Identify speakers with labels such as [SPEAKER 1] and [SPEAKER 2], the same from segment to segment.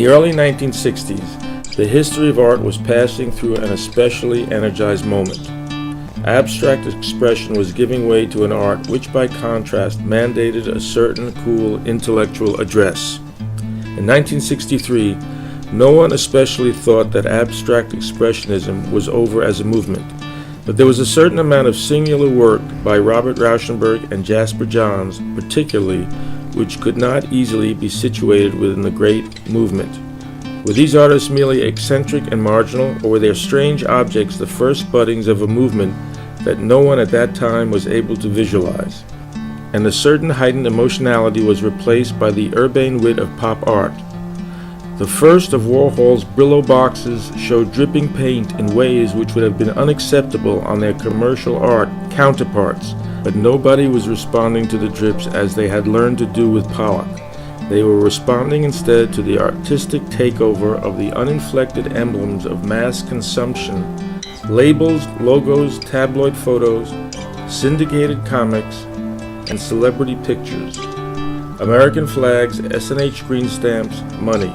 [SPEAKER 1] early 1960s, the history of art was passing through an especially energized moment. Abstract expression was giving way to an art which, by contrast, mandated a certain cool intellectual address. In 1963, no one especially thought that abstract expressionism was over as a movement, but there was a certain amount of singular work by Robert Rauschenberg and Jasper Johns, particularly, which could not easily be situated within the great movement. Were these artists merely eccentric and marginal, or were their strange objects the first buddings of a movement that no one at that time was able to visualize? And a certain heightened emotionality was replaced by the urbane wit of pop art. The first of Warhol's Brillo boxes showed dripping paint in ways which would have been unacceptable on their commercial art counterparts, but nobody was responding to the drips as they had learned to do with Pollock. They were responding instead to the artistic takeover of the uninflected emblems of mass consumption: labels, logos, tabloid photos, syndicated comics, and celebrity pictures, American flags, S&H green stamps, money.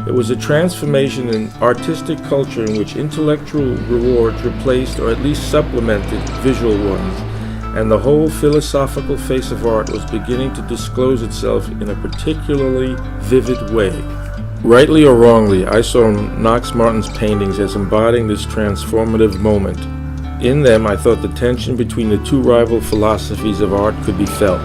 [SPEAKER 1] It was a transformation in artistic culture in which intellectual rewards replaced or at least supplemented visual ones, and the whole philosophical face of art was beginning to disclose itself in a particularly vivid way. Rightly or wrongly, I saw Knox Martin's paintings as embodying this transformative moment. In them, I thought the tension between the two rival philosophies of art could be felt.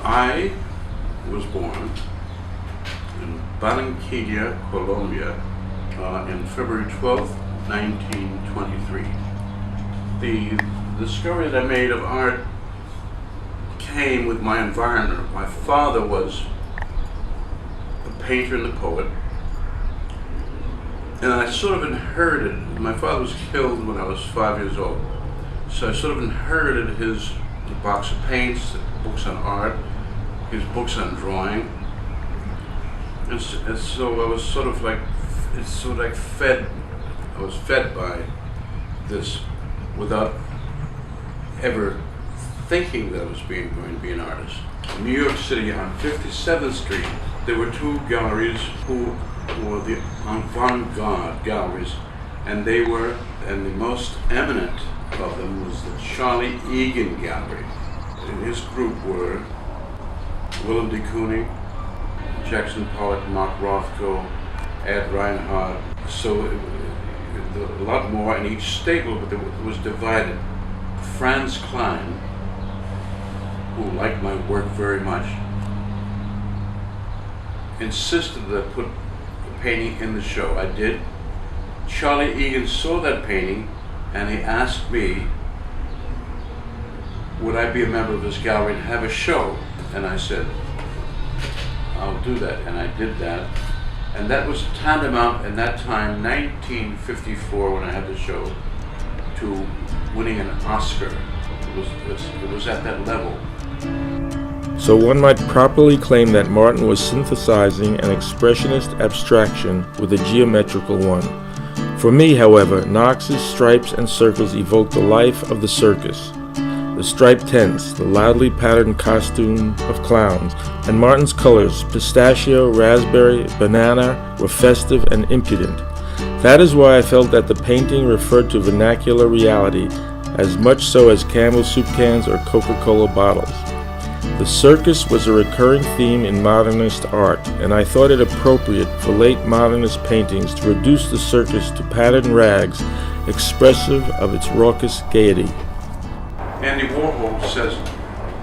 [SPEAKER 2] I was born in Barranquilla, Colombia, in February 12th, 1923. The discovery that I made of art came with my environment. My father was a painter and a poet, and I sort of inherited. My father was killed when I was 5 years old, so I sort of inherited his box of paints, books on art, his books on drawing, and so I was sort of like, fed. I was fed by this without ever thinking that I was going to be an artist. In New York City, on 57th Street, there were two galleries who were the avant-garde galleries, and the most eminent of them was the Charlie Egan Gallery. In his group were Willem de Kooning, Jackson Pollock, Mark Rothko, Ed Reinhardt. So a lot more in each staple, but it was divided. Franz Klein, who liked my work very much, insisted that I put the painting in the show. I did. Charlie Egan saw that painting and he asked me, would I be a member of this gallery and have a show? And I said, I'll do that. And I did that. And that was tantamount in that time, 1954, when I had the show, to winning an Oscar. It was at that level.
[SPEAKER 1] So one might properly claim that Martin was synthesizing an expressionist abstraction with a geometrical one. For me, however, Knox's stripes and circles evoked the life of the circus. The striped tents, the loudly patterned costume of clowns, and Martin's colors, pistachio, raspberry, banana, were festive and impudent. That is why I felt that the painting referred to vernacular reality, as much so as Campbell's soup cans or Coca-Cola bottles. The circus was a recurring theme in modernist art, and I thought it appropriate for late modernist paintings to reduce the circus to patterned rags, expressive of its raucous gaiety.
[SPEAKER 2] Andy Warhol says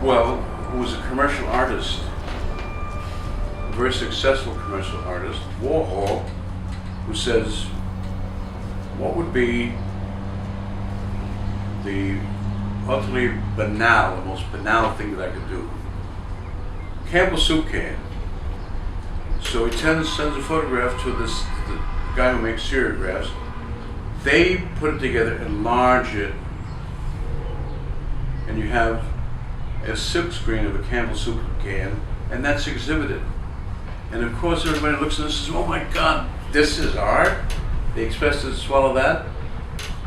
[SPEAKER 2] Well, who was a commercial artist, a very successful commercial artist, Warhol, who says, what would be the utterly banal, the most banal thing that I could do? Campbell soup can. So he sends a photograph to the guy who makes seriographs. They put it together, enlarge it, and you have a silk screen of a Campbell soup can, and that's exhibited. And of course everybody looks at this and says, oh my God, this is art? They expect us to swallow that?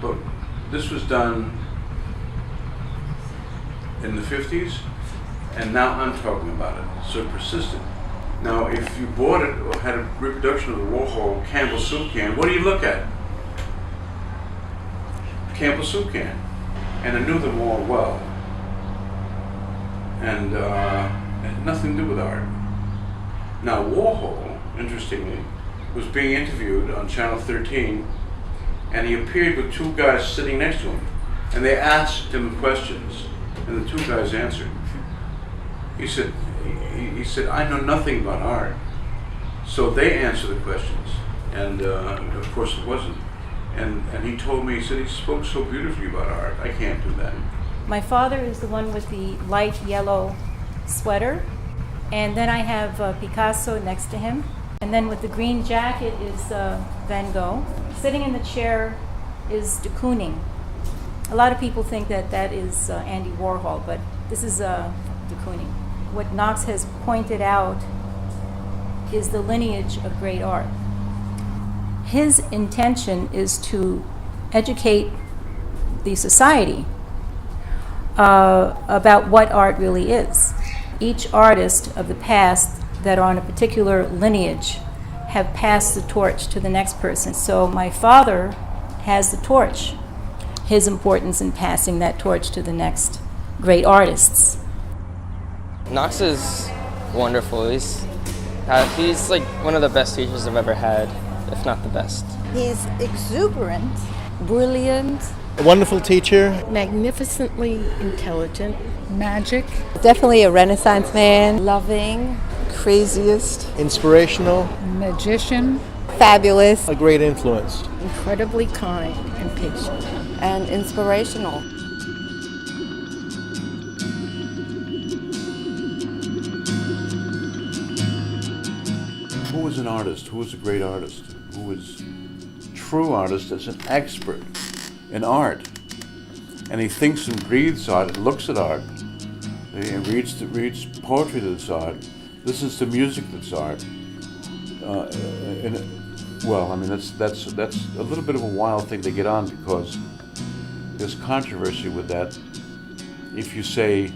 [SPEAKER 2] But this was done in the 50s, and now I'm talking about it, so it persisted. Now, if you bought it or had a reproduction of the Warhol Campbell soup can, what do you look at? Campbell soup can. And I knew them all well. And it had nothing to do with art. Now, Warhol, interestingly, was being interviewed on Channel 13, and he appeared with two guys sitting next to him. And they asked him questions, and the two guys answered. He said, I know nothing about art. So they answered the questions. And of course it wasn't. And he told me, he said, he spoke so beautifully about art. I can't do that.
[SPEAKER 3] My father is the one with the light yellow sweater. And then I have Picasso next to him. And then with the green jacket is Van Gogh. Sitting in the chair is de Kooning. A lot of people think that is Andy Warhol, but this is de Kooning. What Knox has pointed out is the lineage of great art. His intention is to educate the society about what art really is. Each artist of the past that are on a particular lineage have passed the torch to the next person. So my father has the torch, his importance in passing that torch to the next great artists.
[SPEAKER 4] Knox is wonderful. He's like one of the best teachers I've ever had, if not the best.
[SPEAKER 5] He's exuberant, brilliant,
[SPEAKER 6] a wonderful teacher,
[SPEAKER 7] magnificently intelligent,
[SPEAKER 8] magic,
[SPEAKER 5] definitely a Renaissance man, loving, craziest,
[SPEAKER 6] inspirational,
[SPEAKER 8] magician,
[SPEAKER 5] fabulous,
[SPEAKER 6] a great influence,
[SPEAKER 7] incredibly kind and patient,
[SPEAKER 5] and inspirational.
[SPEAKER 2] Who was an artist? Who was a great artist? Who was a true artist as an expert in art? And he thinks and breathes art, and looks at art. He reads poetry that's art, listens to music that's art. That's a little bit of a wild thing to get on, because there's controversy with that. If you say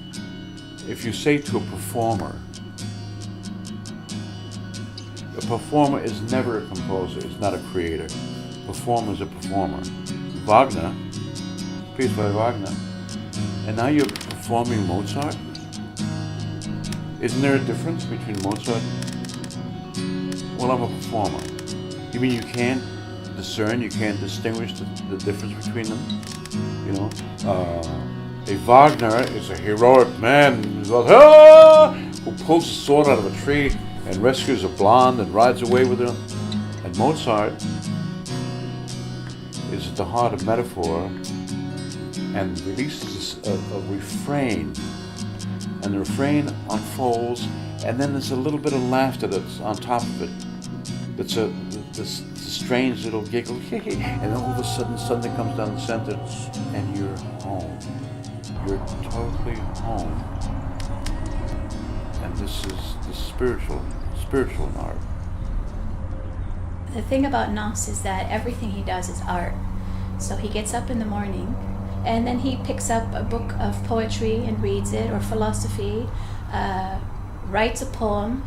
[SPEAKER 2] to a performer is never a composer, is not a creator. Performer is a performer. Wagner, piece by Wagner, and now you're performing Mozart? Isn't there a difference between Mozart? Well, I'm a performer. You mean you can't discern, you can't distinguish the difference between them? You know? A Wagner is a heroic man who pulls a sword out of a tree and rescues a blonde and rides away with her. And Mozart is at the heart of metaphor and releases a refrain. And the refrain unfolds, and then there's a little bit of laughter that's on top of it. That's this strange little giggle, and all of a sudden something comes down the center, and you're home. You're totally home. And this is the spiritual in art.
[SPEAKER 9] The thing about Knox is that everything he does is art. So he gets up in the morning, and then he picks up a book of poetry and reads it, or philosophy, writes a poem,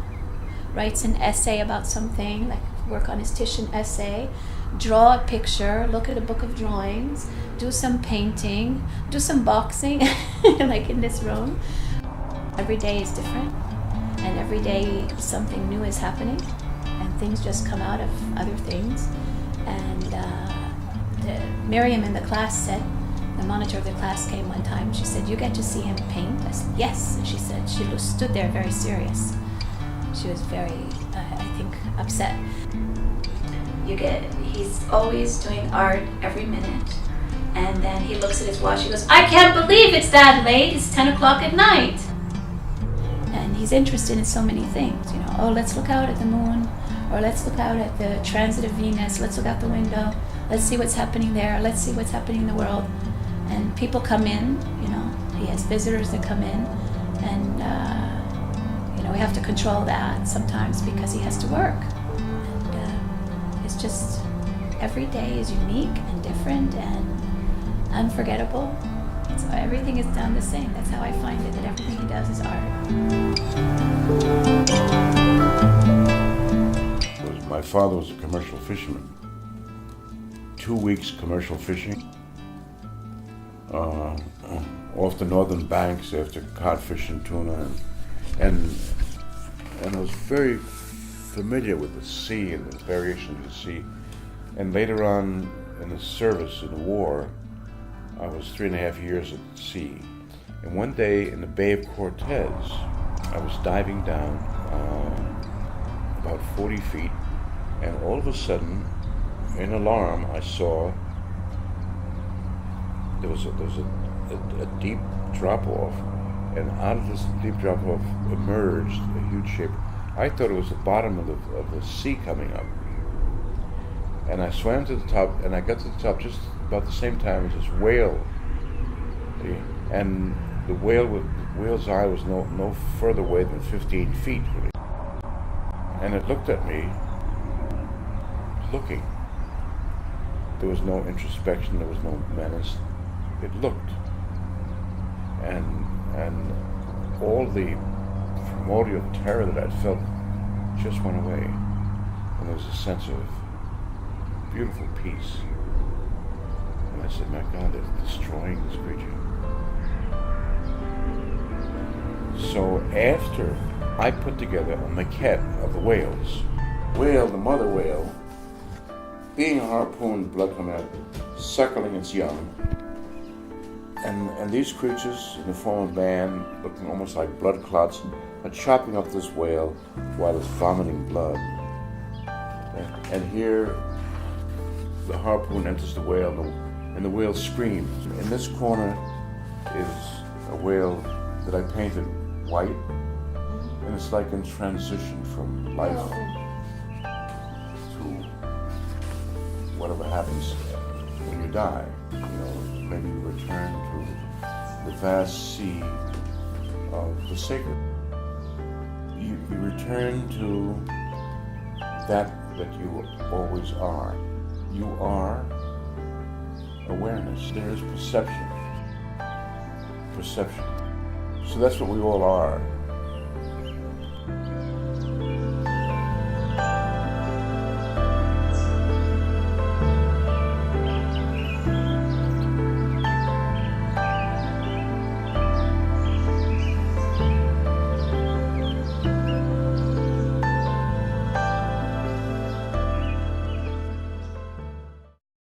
[SPEAKER 9] writes an essay about something, like work on his Titian essay, draw a picture, look at a book of drawings, do some painting, do some boxing, like in this room. Every day is different, and every day something new is happening, and things just come out of other things. And Miriam in the class said, The monitor of the class came one time. She said, "You get to see him paint?" I said, "Yes." And she said, she stood there very serious. She was very, I think, upset. He's always doing art every minute. And then he looks at his watch, he goes, "I can't believe it's that late, it's 10 o'clock at night." And he's interested in so many things, oh, let's look out at the moon, or let's look out at the transit of Venus, let's look out the window, let's see what's happening there, let's see what's happening in the world. And people come in, he has visitors that come in, and we have to control that sometimes because he has to work. And it's just, every day is unique and different and unforgettable. So everything is done the same. That's how I find it, that everything he does is art.
[SPEAKER 2] My father was a commercial fisherman. 2 weeks commercial fishing off the northern banks after codfish and tuna, and I was very familiar with the sea and the variation of the sea. And later on in the service, in the war, I was 3.5 years at sea. And one day in the Bay of Cortez, I was diving down about 40 feet, and all of a sudden, in alarm, I saw there was a deep drop-off, and out of this deep drop-off emerged a huge shape. I thought it was the bottom of the sea coming up. And I swam to the top, and I got to the top just about the same time as this whale. And the whale's eye was no further away than 15 feet. Really. And it looked at me, looking. There was no introspection, there was no menace. It looked. And all the primordial terror that I'd felt just went away. And there was a sense of beautiful peace. And I said, my God, they're destroying this creature. So after I put together a maquette of the whales, the mother whale, being harpooned, blood coming out, suckling its young, and these creatures in the form of man, looking almost like blood clots, are chopping up this whale while it's vomiting blood. And here, the harpoon enters the whale, and the whale screams. In this corner is a whale that I painted white, and it's like in transition from life to whatever happens when you die. Maybe you return to the vast sea of the sacred. You return to that you always are. You are awareness. There is perception. So that's what we all are.